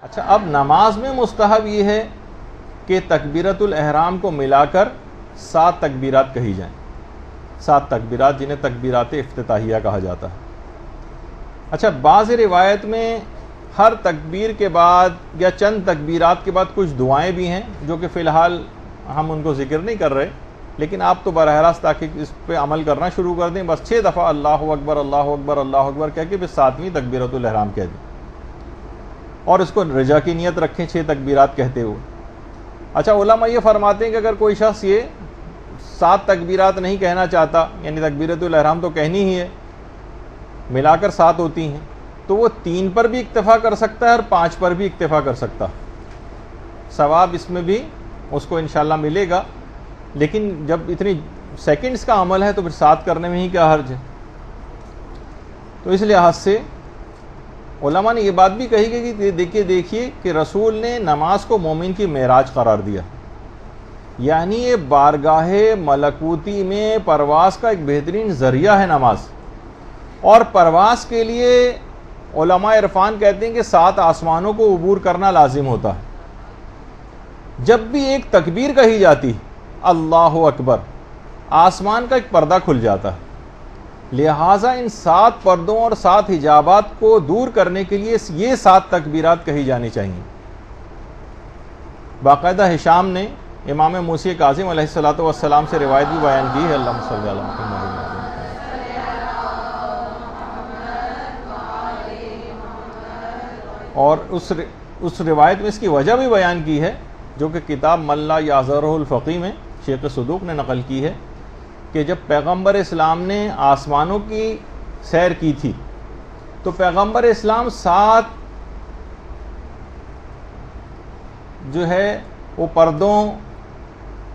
اچھا، اب نماز میں مستحب یہ ہے کہ تکبیرۃ الاحرام کو ملا کر 7 تکبیرات کہی جائیں، 7 تکبیرات جنہیں تکبیرات افتتاحیہ کہا جاتا ہے۔ اچھا، بعض روایت میں ہر تکبیر کے بعد یا چند تکبیرات کے بعد کچھ دعائیں بھی ہیں جو کہ فی الحال ہم ان کو ذکر نہیں کر رہے، لیکن آپ تو براہ راست تاکہ اس پہ عمل کرنا شروع کر دیں، بس 6 دفعہ اللہ اکبر اللہ اکبر اللہ اکبر کہہ کے پھر 7ویں تکبیرۃ الاحرام کہہ دیں، اور اس کو رجا کی نیت رکھیں 6 تکبیرات کہتے ہوئے۔ اچھا، علماء یہ فرماتے ہیں کہ اگر کوئی شخص یہ 7 تکبیرات نہیں کہنا چاہتا، یعنی تکبیرۃ الاحرام تو کہنی ہی ہے، ملا کر 7 ہوتی ہیں، تو وہ 3 پر بھی اکتفا کر سکتا ہے اور 5 پر بھی اکتفا کر سکتا ہے، ثواب اس میں بھی اس کو انشاءاللہ ملے گا۔ لیکن جب اتنی سیکنڈز کا عمل ہے تو پھر 7 کرنے میں ہی کیا حرج ہے؟ تو اس لحاظ سے علماء نے یہ بات بھی کہی کہ دیکھیے کہ رسول نے نماز کو مومن کی معراج قرار دیا، یعنی یہ بارگاہ ملکوتی میں پرواز کا ایک بہترین ذریعہ ہے نماز، اور پرواز کے لیے علماء عرفان کہتے ہیں کہ 7 آسمانوں کو عبور کرنا لازم ہوتا ہے۔ جب بھی ایک تکبیر کہی جاتی اللہ اکبر، آسمان کا ایک پردہ کھل جاتا ہے، لہٰذا ان 7 پردوں اور 7 حجابات کو دور کرنے کے لیے یہ 7 تکبیرات کہی جانی چاہیے۔ باقاعدہ ہشام نے امام موسی کاظم علیہ السلام سے روایت بھی بیان کی ہے، اللہم صلی علی محمد۔ اور اس روایت میں اس کی وجہ بھی بیان کی ہے، جو کہ کتاب من لا یعذرہ الفقیہ میں شیخ صدوق نے نقل کی ہے، کہ جب پیغمبر اسلام نے آسمانوں کی سیر کی تھی تو پیغمبر اسلام 7 جو ہے وہ پردوں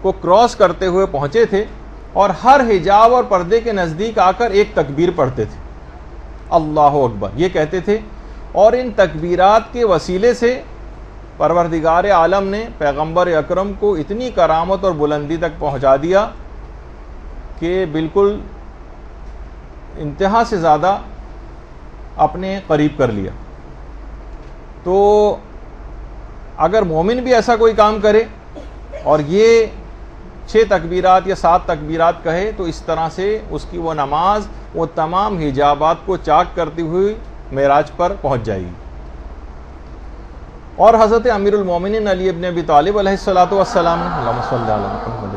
کو کراس کرتے ہوئے پہنچے تھے، اور ہر حجاب اور پردے کے نزدیک آ کر ایک تکبیر پڑھتے تھے، اللہ اکبر یہ کہتے تھے، اور ان تکبیرات کے وسیلے سے پروردگار عالم نے پیغمبر اکرم کو اتنی کرامت اور بلندی تک پہنچا دیا کہ بالکل انتہا سے زیادہ اپنے قریب کر لیا۔ تو اگر مومن بھی ایسا کوئی کام کرے اور یہ 6 تکبیرات یا 7 تکبیرات کہے، تو اس طرح سے اس کی وہ نماز وہ تمام حجابات کو چاک کرتی ہوئی معراج پر پہنچ جائے گی۔ اور حضرت امیر المومنین علی ابن ابی طالب علیہ السلام نے اللہم صلی علی محمد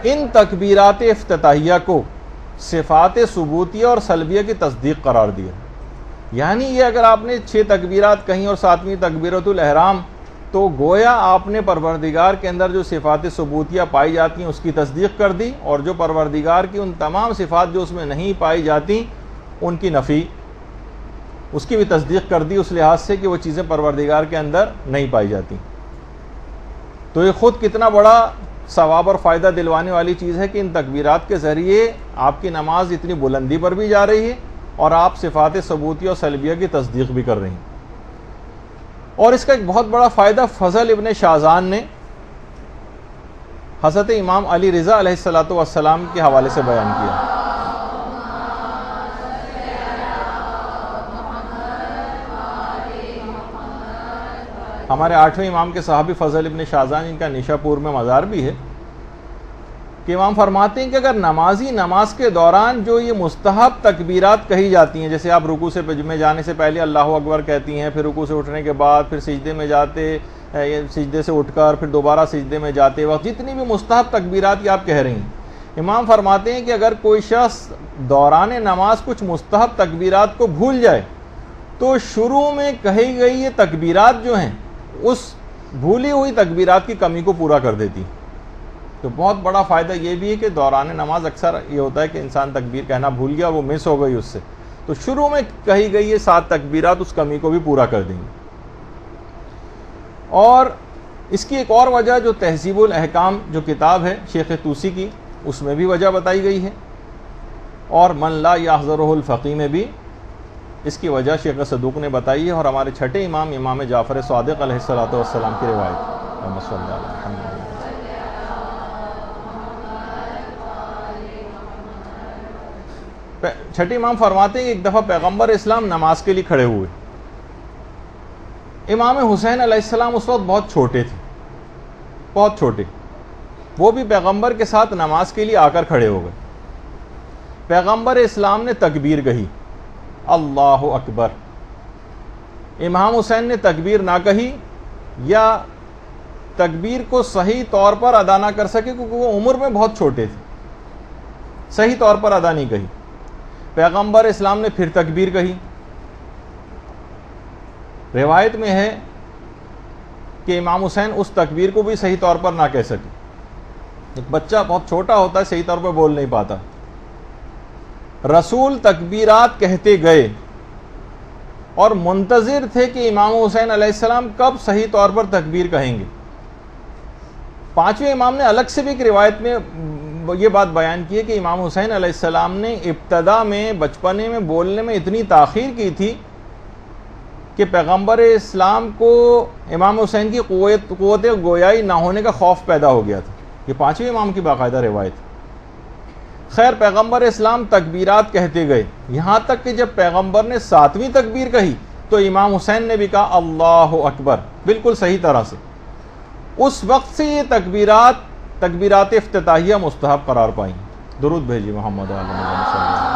ان تکبیرات افتتاحیہ کو صفات ثبوتیہ اور سلبیہ کی تصدیق قرار دیا، یعنی یہ اگر آپ نے 6 تکبیرات کہیں اور 7ویں تکبیرۃ الاحرام، تو گویا آپ نے پروردگار کے اندر جو صفات ثبوتیہ پائی جاتی ہیں اس کی تصدیق کر دی، اور جو پروردگار کی ان تمام صفات جو اس میں نہیں پائی جاتی ان کی نفی، اس کی بھی تصدیق کر دی، اس لحاظ سے کہ وہ چیزیں پروردگار کے اندر نہیں پائی جاتی۔ تو یہ خود کتنا بڑا ثواب اور فائدہ دلوانے والی چیز ہے کہ ان تکبیرات کے ذریعے آپ کی نماز اتنی بلندی پر بھی جا رہی ہے اور آپ صفات ثبوتیہ اور سلبیہ کی تصدیق بھی کر رہی ہیں۔ اور اس کا ایک بہت بڑا فائدہ فضل ابن شازان نے حضرت امام علی رضا علیہ السلام کے حوالے سے بیان کیا۔ ہمارے 8ویں امام کے صحابی فضل ابن شازان، ان کا نیشا پور میں مزار بھی ہے، کہ امام فرماتے ہیں کہ اگر نمازی نماز کے دوران جو یہ مستحب تکبیرات کہی جاتی ہیں، جیسے آپ رکوع میں جانے سے پہلے اللہ اکبر کہتی ہیں، پھر رکوع سے اٹھنے کے بعد، پھر سجدے میں جاتے، سجدے سے اٹھ کر پھر دوبارہ سجدے میں جاتے وقت جتنی بھی مستحب تکبیرات یہ آپ کہہ رہی ہیں، امام فرماتے ہیں کہ اگر کوئی شخص دوران نماز کچھ مستحب تکبیرات کو بھول جائے تو شروع میں کہی گئی یہ تکبیرات جو ہیں اس بھولی ہوئی تکبیرات کی کمی کو پورا کر دیتی۔ تو بہت بڑا فائدہ یہ بھی ہے کہ دوران نماز اکثر یہ ہوتا ہے کہ انسان تکبیر کہنا بھول گیا، وہ مس ہو گئی اس سے، تو شروع میں کہی گئی یہ 7 تکبیرات اس کمی کو بھی پورا کر دیں گی۔ اور اس کی ایک اور وجہ جو تہذیب الاحکام جو کتاب ہے شیخ طوسی کی، اس میں بھی وجہ بتائی گئی ہے، اور من لا یعذرہ الفقیہ میں بھی اس کی وجہ شیخ صدوق نے بتائی ہے، اور ہمارے 6ٹھے امام امام جعفر صادق علیہ السلام کی روایت۔ چھٹے امام فرماتے ہیں کہ ایک دفعہ پیغمبر اسلام نماز کے لیے کھڑے ہوئے. امام حسین علیہ السلام اس وقت بہت چھوٹے تھے, بہت چھوٹے. وہ بھی پیغمبر کے ساتھ نماز کے لیے آ کر کھڑے ہو گئے. پیغمبر اسلام نے تکبیر کہی, اللہ اکبر. امام حسین نے تکبیر نہ کہی یا تکبیر کو صحیح طور پر ادا نہ کر سکے کیونکہ وہ عمر میں بہت چھوٹے تھے, صحیح طور پر ادا نہیں کہی. پیغمبر اسلام نے پھر تکبیر کہی. روایت میں ہے کہ امام حسین اس تکبیر کو بھی صحیح طور پر نہ کہہ سکے. ایک بچہ بہت چھوٹا ہوتا ہے, صحیح طور پر بول نہیں پاتا. رسول تکبیرات کہتے گئے اور منتظر تھے کہ امام حسین علیہ السلام کب صحیح طور پر تکبیر کہیں گے. پانچویں امام نے الگ سے بھی ایک روایت میں یہ بات بیان کی ہے کہ امام حسین علیہ السلام نے ابتدا میں بچپنے میں بولنے میں اتنی تاخیر کی تھی کہ پیغمبر اسلام کو امام حسین کی قوت گویائی نہ ہونے کا خوف پیدا ہو گیا تھا. یہ پانچویں امام کی باقاعدہ روایت. خیر, پیغمبر اسلام تکبیرات کہتے گئے یہاں تک کہ جب پیغمبر نے 7ویں تکبیر کہی تو امام حسین نے بھی کہا اللہ اکبر, بالکل صحیح طرح سے. اس وقت سے یہ تکبیرات افتتاحیہ مستحب قرار پائیں. درود بھیجی محمد علیہ وسلم.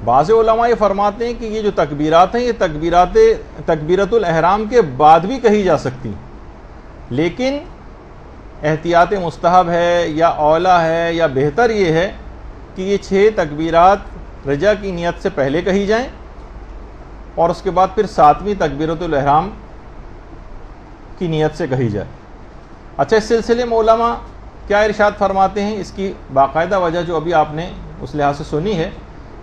بعض علماء یہ فرماتے ہیں کہ یہ جو تکبیرات ہیں یہ تکبیرت الاحرام کے بعد بھی کہی جا سکتی ہیں, لیکن احتیاط مستحب ہے یا اولیٰ ہے یا بہتر یہ ہے کہ یہ 6 تکبیرات رجا کی نیت سے پہلے کہی جائیں اور اس کے بعد پھر 7ویں تکبیرت الاحرام کی نیت سے کہی جائے. اچھا, اس سلسلے میں علماء کیا ارشاد فرماتے ہیں, اس کی باقاعدہ وجہ جو ابھی آپ نے اس لحاظ سے سنی ہے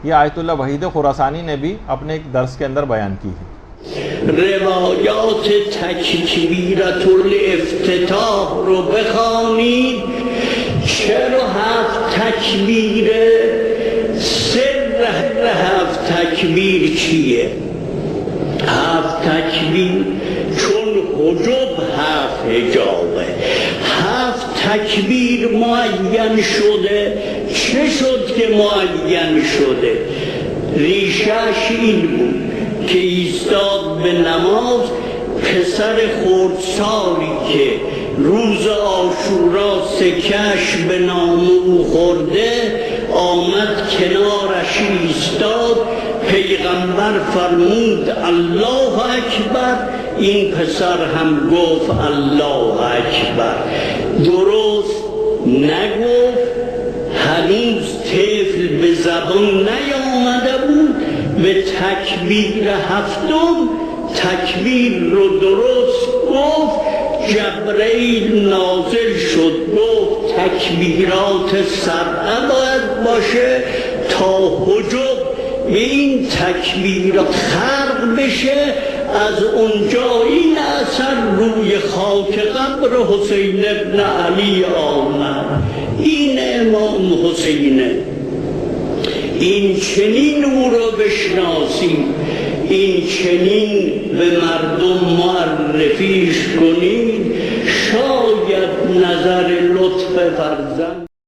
یہ آیت اللہ وحید خراسانی نے بھی اپنے ایک درس کے اندر بیان کی ہے. روایات تکبیرت الافتتاح رو بخوانید. چرا 7 تکبیر؟ سر 7 تکبیر چیه؟ 7 تکبیر چون حجب 7 حجابه. 7 تکبیر معین شده. چه شد که معین شده؟ ریشش این بود که ایستاد به نماز پسر خردسالی که روز عاشورا سکش به نام او خورده آمد کنارش ایستاد. پیغمبر فرمود الله اکبر, این پسر هم گفت الله اکبر. درست نگفت, هنوز طفل به زبان نیامده بود. به تکبیر 7م تکبیر رو درست گفت. جبرئیل نازل شد گفت تکبیرات 7 باید باشه تا حجب به این تکبیر خرق بشه. از اونجا این اثر روی خاک قبر حسین ابن علی آمد. این امام حسینه, این چنین او را بشناسیم, این چنین به مردم معرفیش کنید. شاید نظر لطف فرزند